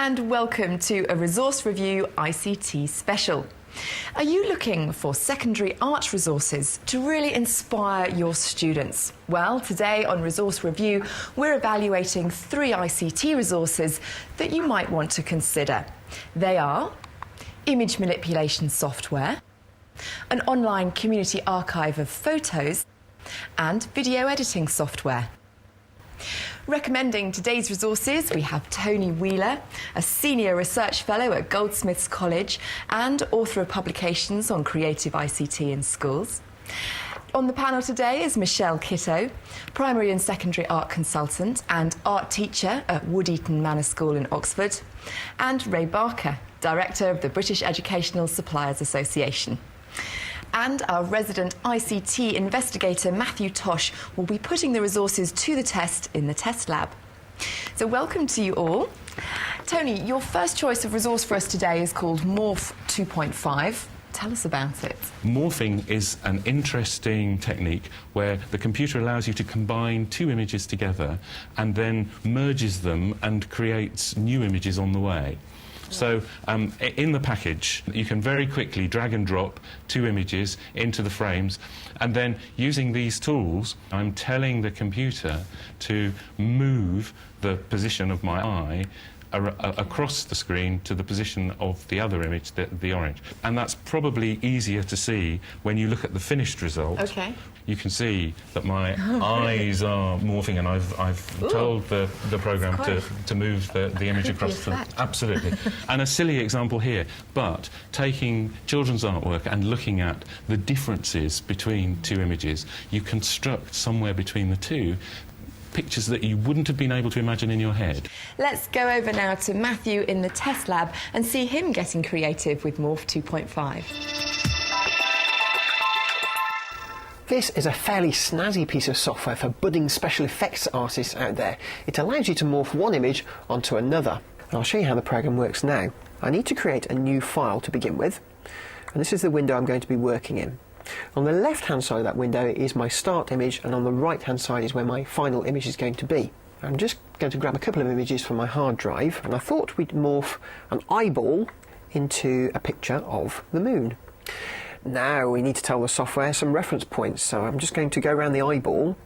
and welcome to a Resource Review ICT special. Are you looking for secondary art resources to really inspire your students? Well, today on Resource Review, we're evaluating 3 ICT resources that you might want to consider. They are image manipulation software, an online community archive of photos, and video editing software. Recommending today's resources, we have Tony Wheeler, a Senior Research Fellow at Goldsmiths College and author of publications on creative ICT in schools. On the panel today is Michelle Kitto, Primary and Secondary Art Consultant and Art Teacher at Wood Eaton Manor School in Oxford, and Ray Barker, Director of the British Educational Suppliers Association. And our resident ICT investigator, Matthew Tosh, will be putting the resources to the test in the test lab. So welcome to you all. Tony, your first choice of resource for us today is called Morph 2.5. Tell us about it. Morphing is an interesting technique where the computer allows you to combine 2 images together and then merges them and creates new images on the way. So in the package, you can very quickly drag and drop 2 images into the frames, and then using these tools, I'm telling the computer to move the position of my eye across the screen to the position of the other image, the orange. And that's probably easier to see when you look at the finished result. Okay. You can see that my eyes are morphing, and I've told the program to move the image across the... Absolutely. And a silly example here, but taking children's artwork and looking at the differences between 2 images, you construct somewhere between the 2 pictures that you wouldn't have been able to imagine in your head. Let's go over now to Matthew in the test lab and see him getting creative with Morph 2.5. This is a fairly snazzy piece of software for budding special effects artists out there. It allows you to morph one image onto another. And I'll show you how the program works now. I need to create a new file to begin with, and this is the window I'm going to be working in. On the left-hand side of that window is my start image, and on the right-hand side is where my final image is going to be. I'm just going to grab a couple of images from my hard drive, and I thought we'd morph an eyeball into a picture of the moon. Now we need to tell the software some reference points, so I'm just going to go around the eyeball,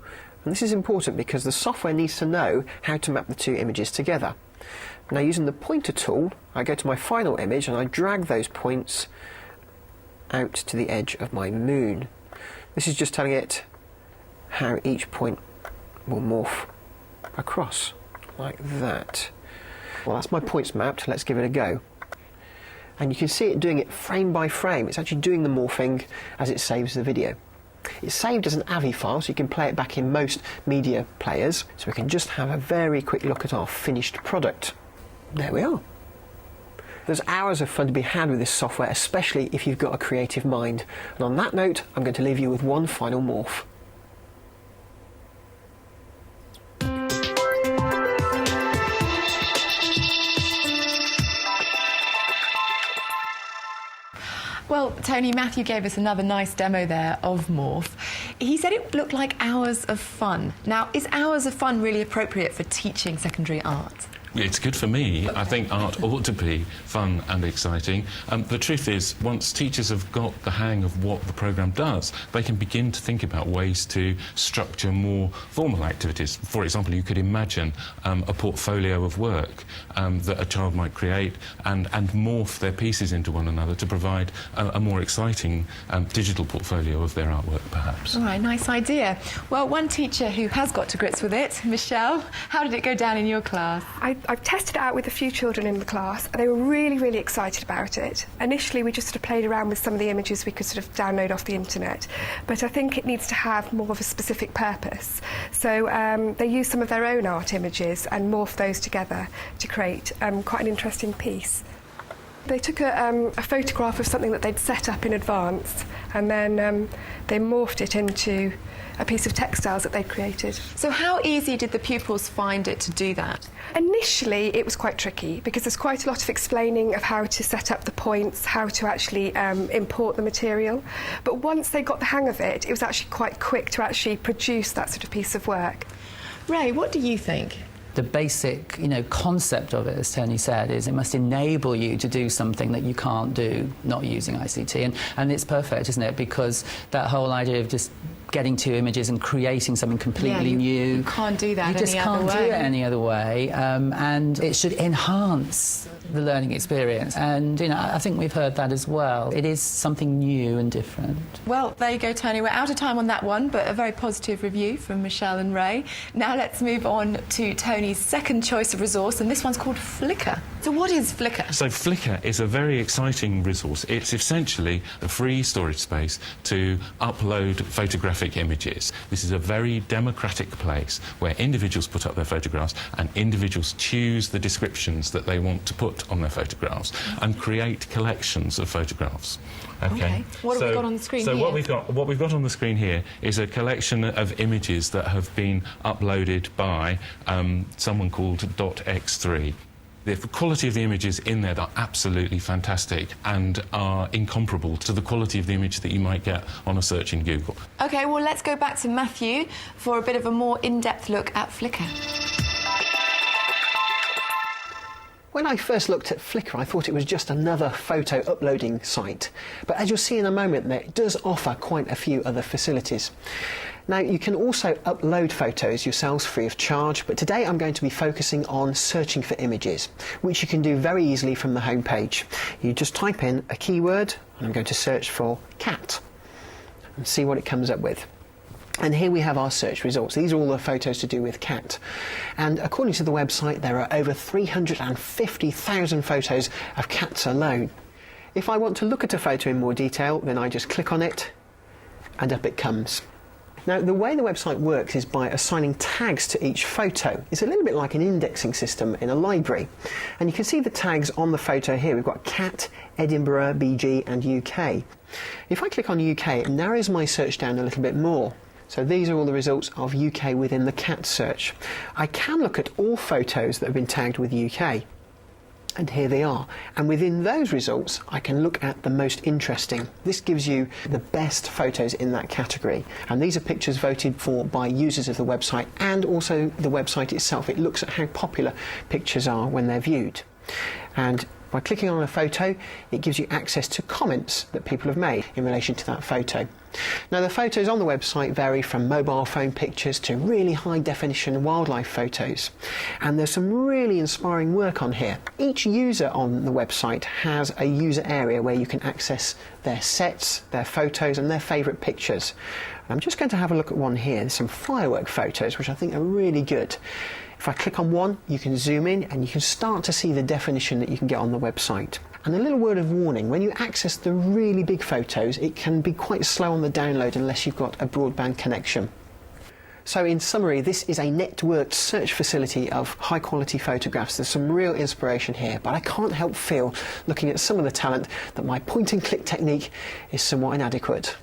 and this is important because the software needs to know how to map the 2 images together. Now, using the pointer tool, I go to my final image and I drag those points out to the edge of my moon. This is just telling it how each point will morph across, like that. Well, that's my points mapped. Let's give it a go. And you can see it doing it frame by frame. It's actually doing the morphing as it saves the video. It's saved as an AVI file, so you can play it back in most media players. So we can just have a very quick look at our finished product. There we are. There's hours of fun to be had with this software, especially if you've got a creative mind. And on that note, I'm going to leave you with one final morph. Well, Tony, Matthew gave us another nice demo there of Morph. He said it looked like hours of fun. Now, is hours of fun really appropriate for teaching secondary art? It's good for me. I think art ought to be fun and exciting. The truth is, once teachers have got the hang of what the programme does, they can begin to think about ways to structure more formal activities. For example, you could imagine a portfolio of work that a child might create and morph their pieces into one another to provide a more exciting digital portfolio of their artwork, perhaps. All right, nice idea. Well, one teacher who has got to grips with it, Michelle, how did it go down in your class? I've tested it out with a few children in the class, and they were really, really excited about it. Initially, we just sort of played around with some of the images we could sort of download off the internet, but I think it needs to have more of a specific purpose. So they used some of their own art images and morphed those together to create quite an interesting piece. They took a photograph of something that they'd set up in advance, and then they morphed it into a piece of textiles that they'd created. So how easy did the pupils find it to do that? Initially, it was quite tricky because there's quite a lot of explaining of how to set up the points, how to actually import the material. But once they got the hang of it, it was actually quite quick to actually produce that sort of piece of work. Ray, what do you think? the basic, concept of it, as Tony said, is it must enable you to do something that you can't do not using ICT. And it's perfect, isn't it? Because that whole idea of just getting two images and creating something completely new. You can't do that You just any other can't way. do it any other way. And it should enhance the learning experience. And, I think we've heard that as well. It is something new and different. Well, there you go, Tony. We're out of time on that one, but a very positive review from Michelle and Ray. Now let's move on to Tony's second choice of resource, and this one's called Flickr. So what is Flickr? So Flickr is a very exciting resource. It's essentially a free storage space to upload photographic images. This is a very democratic place where individuals put up their photographs and individuals choose the descriptions that they want to put on their photographs and create collections of photographs. Okay. What have we got on the screen so here? what we've got on the screen here is a collection of images that have been uploaded by someone called .x3. The quality of the images in there are absolutely fantastic and are incomparable to the quality of the image that you might get on a search in Google. OK, well, let's go back to Matthew for a bit of a more in-depth look at Flickr. When I first looked at Flickr, I thought it was just another photo uploading site. But as you'll see in a moment, it does offer quite a few other facilities. Now, you can also upload photos yourselves free of charge, but today I'm going to be focusing on searching for images, which you can do very easily from the home page. You just type in a keyword, and I'm going to search for cat, and see what it comes up with. And here we have our search results. These are all the photos to do with cat. And according to the website, there are over 350,000 photos of cats alone. If I want to look at a photo in more detail, then I just click on it, and up it comes. Now, the way the website works is by assigning tags to each photo. It's a little bit like an indexing system in a library. And you can see the tags on the photo here. We've got cat, Edinburgh, BG and UK. If I click on UK, it narrows my search down a little bit more. So these are all the results of UK within the cat search. I can look at all photos that have been tagged with UK. And here they are. And within those results, I can look at the most interesting. This gives you the best photos in that category. And these are pictures voted for by users of the website and also the website itself. It looks at how popular pictures are when they're viewed. And by clicking on a photo, it gives you access to comments that people have made in relation to that photo. Now, the photos on the website vary from mobile phone pictures to really high-definition wildlife photos. And there's some really inspiring work on here. Each user on the website has a user area where you can access their sets, their photos and their favourite pictures. I'm just going to have a look at one here. There's some firework photos, which I think are really good. If I click on one, you can zoom in and you can start to see the definition that you can get on the website. And a little word of warning, when you access the really big photos, it can be quite slow on the download unless you've got a broadband connection. So in summary, this is a networked search facility of high quality photographs. There's some real inspiration here, but I can't help feel, looking at some of the talent, that my point and click technique is somewhat inadequate.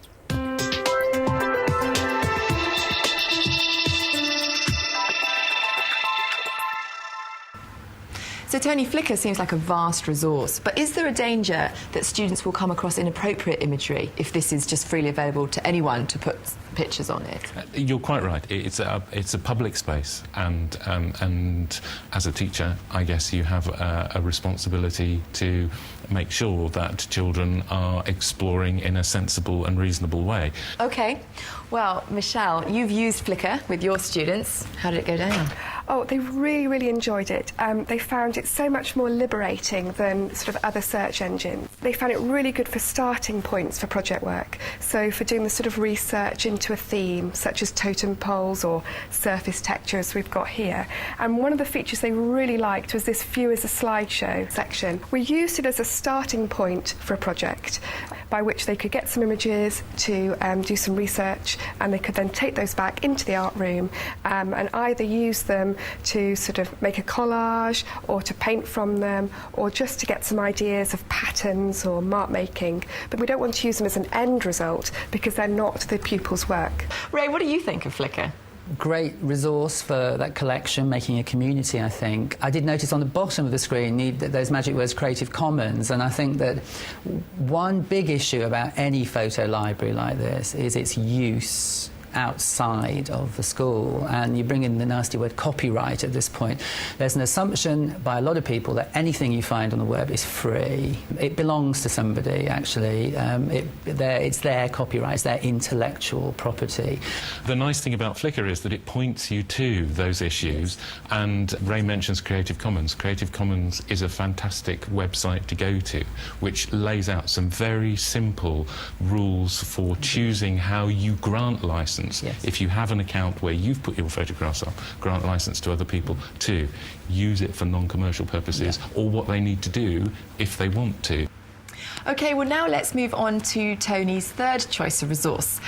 So, Tony, Flickr seems like a vast resource, but is there a danger that students will come across inappropriate imagery if this is just freely available to anyone to put pictures on it? You're quite right. It's a public space, and as a teacher, I guess you have a responsibility to make sure that children are exploring in a sensible and reasonable way. OK. Well, Michelle, you've used Flickr with your students. How did it go down? Oh, they really, really enjoyed it. They found it so much more liberating than sort of other search engines. They found it really good for starting points for project work. So for doing the sort of research into a theme, such as totem poles or surface textures we've got here. And one of the features they really liked was this view as a slideshow section. We used it as a starting point for a project by which they could get some images to do some research, and they could then take those back into the art room and either use them to sort of make a collage or to paint from them, or just to get some ideas of patterns or mark making. But we don't want to use them as an end result because they're not the pupil's work. Ray, what do you think of Flickr? Great resource for that collection, making a community, I think. I did notice on the bottom of the screen those magic words Creative Commons, and I think that one big issue about any photo library like this is its use outside of the school, and you bring in the nasty word copyright at this point, there's an assumption by a lot of people that anything you find on the web is free. It belongs to somebody, actually. It's their copyright, it's their intellectual property. The nice thing about Flickr is that it points you to those issues, and Ray mentions Creative Commons. Creative Commons is a fantastic website to go to, which lays out some very simple rules for choosing how you grant license. Yes. If you have an account where you've put your photographs up, grant license to other people to use it for non-commercial purposes, or what they need to do if they want to. OK, well now let's move on to Tony's third choice of resource.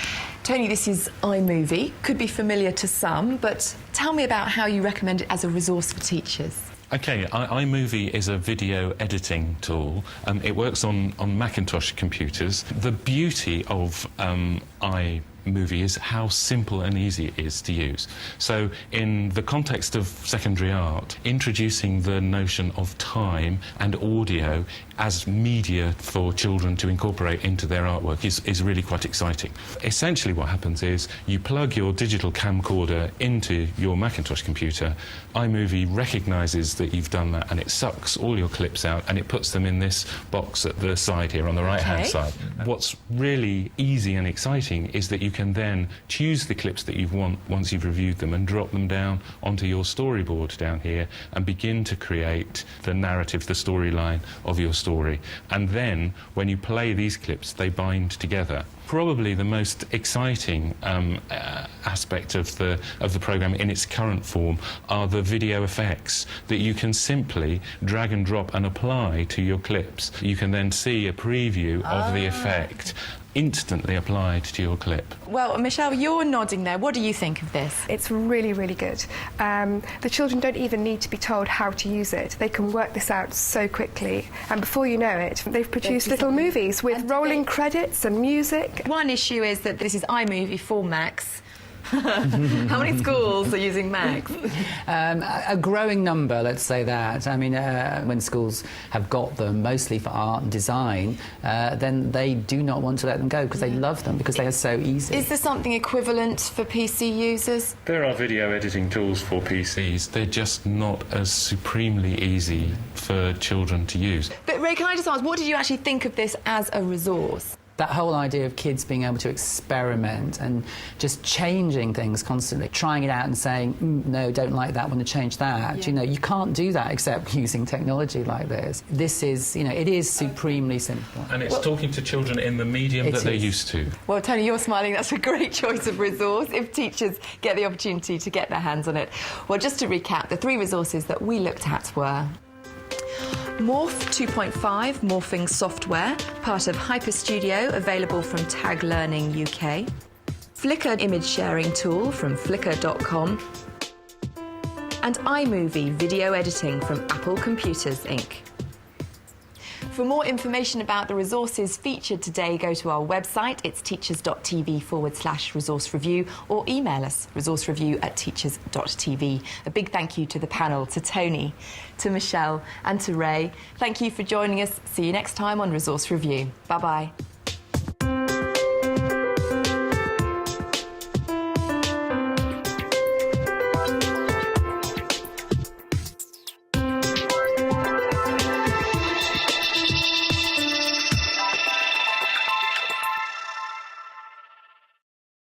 Tony, this is iMovie. Could be familiar to some, but tell me about how you recommend it as a resource for teachers. OK, iMovie is a video editing tool. It works on Macintosh computers. The beauty of iMovie is how simple and easy it is to use. So in the context of secondary art, introducing the notion of time and audio as media for children to incorporate into their artwork is really quite exciting. Essentially what happens is you plug your digital camcorder into your Macintosh computer, iMovie recognises that you've done that, and it sucks all your clips out and it puts them in this box at the side here on the right-hand side. What's really easy and exciting is that you can then choose the clips that you want once you've reviewed them and drop them down onto your storyboard down here and begin to create the narrative, the storyline of your story. And then, when you play these clips, they bind together. Probably the most exciting aspect of the programme in its current form are the video effects that you can simply drag and drop and apply to your clips. You can then see a preview of the effect instantly applied to your clip. Well, Michelle, you're nodding there. What do you think of this? It's really, really good. The children don't even need to be told how to use it. They can work this out so quickly, and before you know it, they've produced little movies with rolling credits and music. One issue is that this is iMovie for Macs. How many schools are using Macs? A growing number, let's say that. I mean, when schools have got them, mostly for art and design, then they do not want to let them go because they love them, because they are so easy. Is there something equivalent for PC users? There are video editing tools for PCs. They're just not as supremely easy for children to use. But Ray, can I just ask, what did you actually think of this as a resource? That whole idea of kids being able to experiment and just changing things constantly, trying it out and saying, no, don't like that, want to change that. Yeah. You know, you can't do that except using technology like this. This is, you know, it is supremely simple. And it's talking to children in the medium that they're used to. Well, Tony, you're smiling. That's a great choice of resource if teachers get the opportunity to get their hands on it. Well, just to recap, the three resources that we looked at were Morph 2.5 morphing software, part of HyperStudio, available from Tag Learning UK. Flickr image sharing tool from flickr.com. And iMovie video editing from Apple Computers, Inc. For more information about the resources featured today, go to our website. It's teachers.tv/resource review, or email us, resourcereview@teachers.tv. A big thank you to the panel, to Tony, to Michelle and to Ray. Thank you for joining us. See you next time on Resource Review. Bye-bye.